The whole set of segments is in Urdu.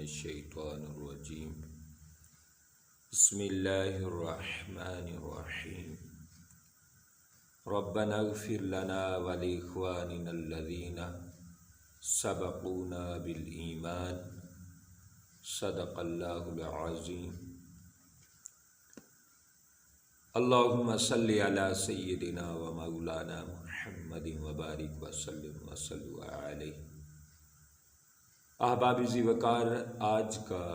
الشیطان الرجیم بسم اللہ الرحمن الرحیم ربنا اغفر لنا ولإخواننا الذین سبقونا بالایمان صدق اللہ العظیم اللہم صلی علی سیدنا و مولانا محمد وبارک وسلم وصلوا علیہ۔ احباب ذی وقار، آج کا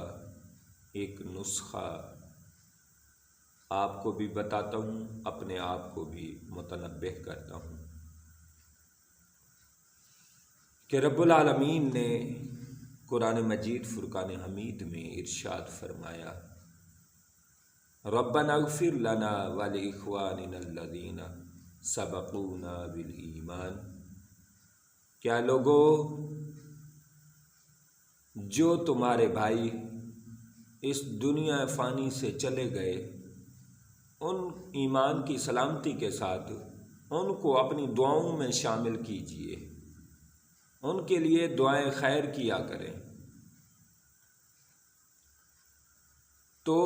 ایک نسخہ آپ کو بھی بتاتا ہوں، اپنے آپ کو بھی متنبہ کرتا ہوں کہ رب العالمین نے قرآن مجید فرقان حمید میں ارشاد فرمایا، ربنا اغفر لنا ولإخواننا الذین سبقونا بالایمان۔ کیا لوگو، جو تمہارے بھائی اس دنیا فانی سے چلے گئے، ان ایمان کی سلامتی کے ساتھ ان کو اپنی دعاؤں میں شامل کیجئے، ان کے لیے دعائیں خیر کیا کریں۔ تو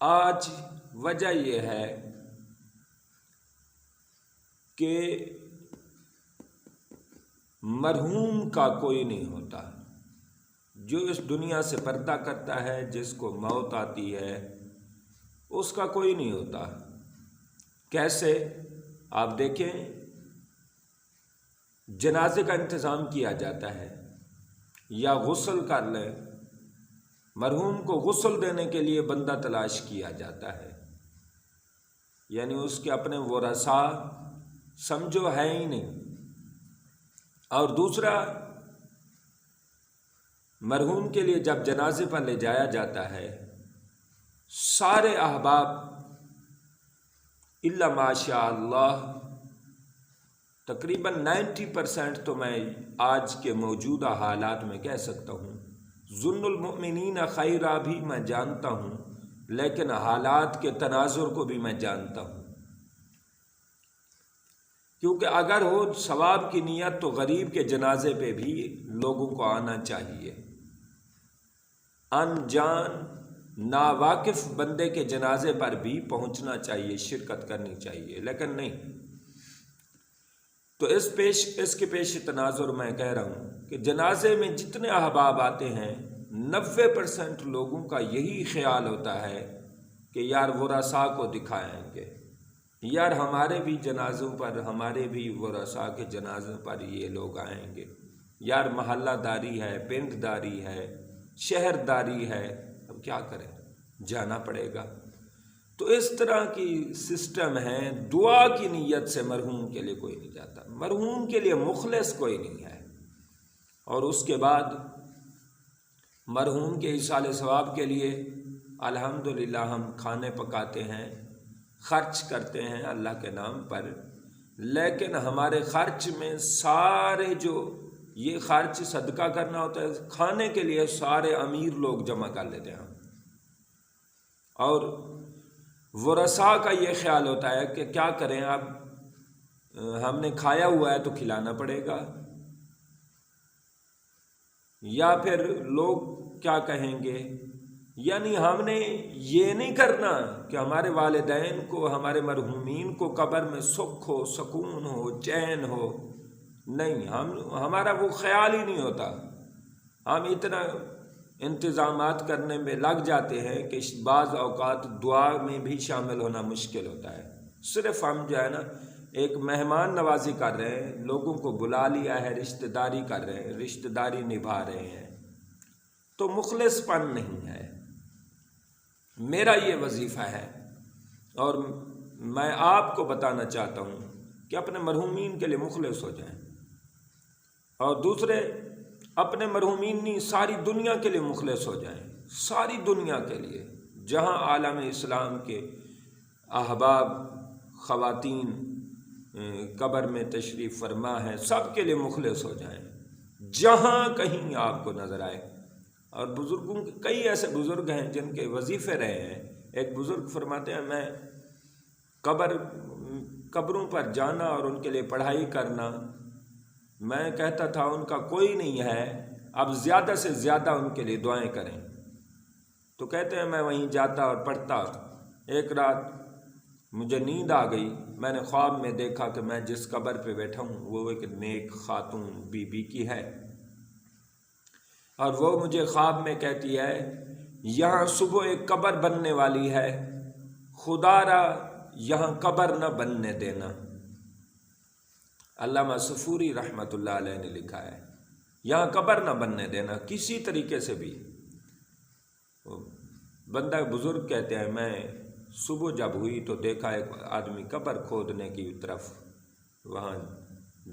آج وجہ یہ ہے کہ مرحوم کا کوئی نہیں ہوتا، جو اس دنیا سے پردہ کرتا ہے، جس کو موت آتی ہے، اس کا کوئی نہیں ہوتا۔ کیسے؟ آپ دیکھیں، جنازے کا انتظام کیا جاتا ہے یا غسل کر لیں، مرحوم کو غسل دینے کے لیے بندہ تلاش کیا جاتا ہے، یعنی اس کے اپنے ورثاء سمجھو ہے ہی نہیں۔ اور دوسرا، مرحوم کے لیے جب جنازے پر لے جایا جاتا ہے، سارے احباب الا ماشاء اللہ، تقریباً 90% تو میں آج کے موجودہ حالات میں کہہ سکتا ہوں، ظن المؤمنین خیرہ بھی میں جانتا ہوں، لیکن حالات کے تناظر کو بھی میں جانتا ہوں، کیونکہ اگر ہو ثواب کی نیت تو غریب کے جنازے پہ بھی لوگوں کو آنا چاہیے، انجان ناواقف بندے کے جنازے پر بھی پہنچنا چاہیے، شرکت کرنی چاہیے، لیکن نہیں۔ تو اس کے پیش تناظر میں کہہ رہا ہوں کہ جنازے میں جتنے احباب آتے ہیں، 90% لوگوں کا یہی خیال ہوتا ہے کہ یار ورثاء کو دکھائیں گے، یار ہمارے بھی جنازوں پر، ہمارے بھی ورثاء کے جنازوں پر یہ لوگ آئیں گے، یار محلہ داری ہے، پنڈ داری ہے، شہر داری ہے، اب کیا کریں، جانا پڑے گا۔ تو اس طرح کی سسٹم ہے، دعا کی نیت سے مرحوم کے لیے کوئی نہیں جاتا، مرحوم کے لیے مخلص کوئی نہیں ہے۔ اور اس کے بعد مرحوم کے ایصال ثواب کے لیے الحمدللہ ہم کھانے پکاتے ہیں، خرچ کرتے ہیں اللہ کے نام پر، لیکن ہمارے خرچ میں سارے جو یہ خرچ صدقہ کرنا ہوتا ہے، کھانے کے لیے سارے امیر لوگ جمع کر لیتے ہیں، اور ورثاء کا یہ خیال ہوتا ہے کہ کیا کریں، اب ہم نے کھایا ہوا ہے تو کھلانا پڑے گا، یا پھر لوگ کیا کہیں گے۔ یعنی ہم نے یہ نہیں کرنا کہ ہمارے والدین کو، ہمارے مرحومین کو قبر میں سکھ ہو، سکون ہو، چین ہو، نہیں، ہمارا وہ خیال ہی نہیں ہوتا۔ ہم اتنا انتظامات کرنے میں لگ جاتے ہیں کہ بعض اوقات دعا میں بھی شامل ہونا مشکل ہوتا ہے۔ صرف ہم جو ہے نا ایک مہمان نوازی کر رہے ہیں، لوگوں کو بلا لیا ہے، رشتہ داری کر رہے ہیں، رشتہ داری نبھا رہے ہیں، تو مخلص پن نہیں ہے۔ میرا یہ وظیفہ ہے، اور میں آپ کو بتانا چاہتا ہوں کہ اپنے مرحومین کے لیے مخلص ہو جائیں، اور دوسرے اپنے مرحومین نہیں، ساری دنیا کے لیے مخلص ہو جائیں، ساری دنیا کے لیے، جہاں عالم اسلام کے احباب، خواتین قبر میں تشریف فرما ہے، سب کے لیے مخلص ہو جائیں، جہاں کہیں آپ کو نظر آئے۔ اور بزرگوں کے کئی ایسے بزرگ ہیں جن کے وظیفے رہے ہیں۔ ایک بزرگ فرماتے ہیں، میں قبروں پر جانا اور ان کے لیے پڑھائی کرنا، میں کہتا تھا ان کا کوئی نہیں ہے، اب زیادہ سے زیادہ ان کے لیے دعائیں کریں۔ تو کہتے ہیں میں وہیں جاتا اور پڑھتا۔ ایک رات مجھے نیند آ گئی، میں نے خواب میں دیکھا کہ میں جس قبر پہ بیٹھا ہوں وہ ایک نیک خاتون بی بی کی ہے، اور وہ مجھے خواب میں کہتی ہے یہاں صبح ایک قبر بننے والی ہے، خدا را یہاں قبر نہ بننے دینا۔ علامہ صفوری رحمۃ اللہ علیہ نے لکھا ہے یہاں قبر نہ بننے دینا کسی طریقے سے بھی۔ بندہ بزرگ کہتے ہیں میں صبح جب ہوئی تو دیکھا ایک آدمی قبر کھودنے کی طرف وہاں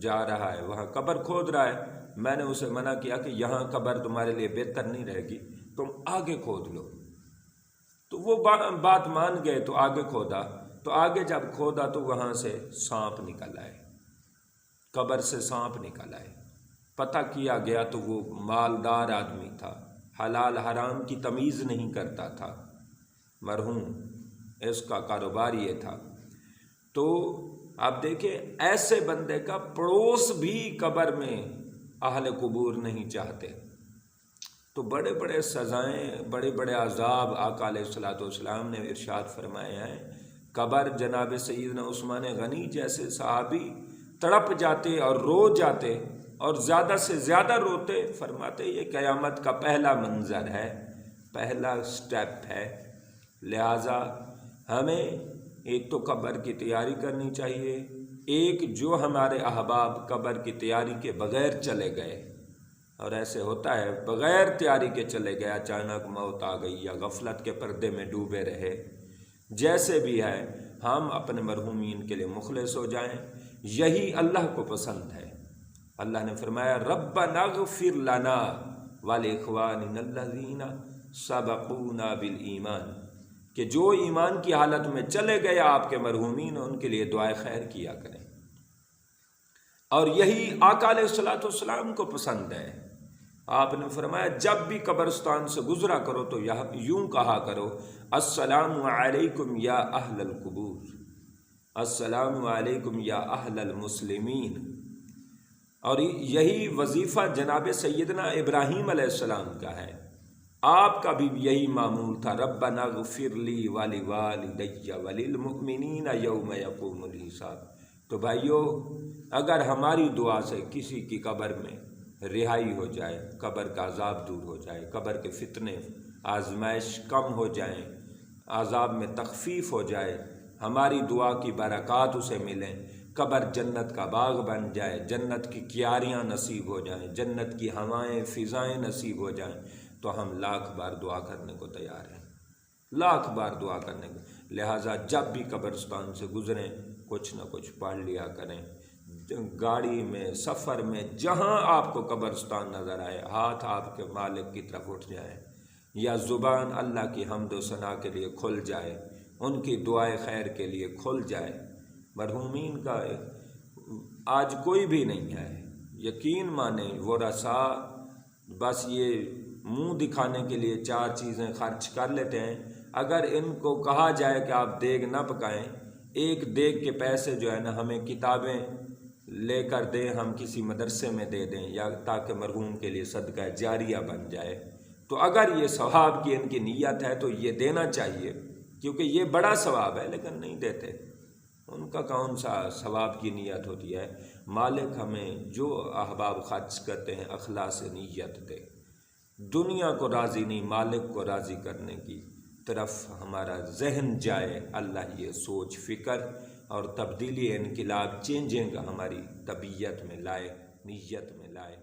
جا رہا ہے، وہاں قبر کھود رہا ہے۔ میں نے اسے منع کیا کہ یہاں قبر تمہارے لیے بہتر نہیں رہے گی، تم آگے کھود لو۔ تو وہ بات مان گئے تو آگے کھودا، تو آگے جب کھودا تو وہاں سے سانپ نکل آئے، قبر سے سانپ نکل آئے۔ پتہ کیا گیا تو وہ مالدار آدمی تھا، حلال حرام کی تمیز نہیں کرتا تھا، مرحوم اس کا کاروبار یہ تھا۔ تو آپ دیکھیں ایسے بندے کا پڑوس بھی قبر میں اہل قبور نہیں چاہتے۔ تو بڑے بڑے سزائیں، بڑے بڑے عذاب آقا علیہ الصلوۃ والسلام نے ارشاد فرمائے ہیں۔ قبر جناب سیدنا عثمان غنی جیسے صحابی تڑپ جاتے اور رو جاتے اور زیادہ سے زیادہ روتے، فرماتے یہ قیامت کا پہلا منظر ہے، پہلا سٹیپ ہے۔ لہٰذا ہمیں ایک تو قبر کی تیاری کرنی چاہیے، ایک جو ہمارے احباب قبر کی تیاری کے بغیر چلے گئے، اور ایسے ہوتا ہے بغیر تیاری کے چلے گئے، اچانک موت آ گئی یا غفلت کے پردے میں ڈوبے رہے، جیسے بھی ہے ہم اپنے مرحومین کے لیے مخلص ہو جائیں، یہی اللہ کو پسند ہے۔ اللہ نے فرمایا ربنا اغفر لنا ولاخواننا الذین سبقونا بالایمان، کہ جو ایمان کی حالت میں چلے گئے آپ کے مرحومین ان کے لیے دعائے خیر کیا کریں، اور یہی آقا علیہ الصلوۃ والسلام کو پسند ہے۔ آپ نے فرمایا جب بھی قبرستان سے گزرا کرو تو یوں کہا کرو السلام علیکم یا اہل القبور، السلام علیکم یا اہل المسلمین۔ اور یہی وظیفہ جناب سیدنا ابراہیم علیہ السلام کا ہے، آپ کا بھی یہی معمول تھا ربنا اغفر لی ولوالدی وللمؤمنین یوم یقوم الحساب۔ تو بھائیو اگر ہماری دعا سے کسی کی قبر میں رہائی ہو جائے، قبر کا عذاب دور ہو جائے، قبر کے فتنے آزمائش کم ہو جائیں، عذاب میں تخفیف ہو جائے، ہماری دعا کی برکات اسے ملیں، قبر جنت کا باغ بن جائے، جنت کی کیاریاں نصیب ہو جائیں، جنت کی ہوائیں فضائیں نصیب ہو جائیں، تو ہم لاکھ بار دعا کرنے کو تیار ہیں، لاکھ بار دعا کرنے کو۔ لہٰذا جب بھی قبرستان سے گزریں کچھ نہ کچھ پڑھ لیا کریں، گاڑی میں، سفر میں، جہاں آپ کو قبرستان نظر آئے ہاتھ آپ کے مالک کی طرف اٹھ جائے، یا زبان اللہ کی حمد و ثنا کے لیے کھل جائے، ان کی دعائے خیر کے لیے کھل جائے۔ مرحومین کا آج کوئی بھی نہیں ہے، یقین مانیں وہ رسا بس یہ منہ دکھانے کے لیے چار چیزیں خرچ کر لیتے ہیں۔ اگر ان کو کہا جائے کہ آپ دیگ نہ پکائیں، ایک دیگ کے پیسے جو ہے نا ہمیں کتابیں لے کر دیں، ہم کسی مدرسے میں دے دیں، یا تاکہ مرحوم کے لیے صدقہ جاریہ بن جائے، تو اگر یہ ثواب کی ان کی نیت ہے تو یہ دینا چاہیے، کیونکہ یہ بڑا ثواب ہے، لیکن نہیں دیتے۔ ان کا کون سا ثواب کی نیت ہوتی ہے؟ مالک ہمیں جو احباب خرچ کرتے ہیں اخلاص نیت دے، دنیا کو راضی نہیں مالک کو راضی کرنے کی طرف ہمارا ذہن جائے۔ اللہ یہ سوچ فکر اور تبدیلی انقلاب چینجنگ ہماری طبیعت میں لائے، نیت میں لائے۔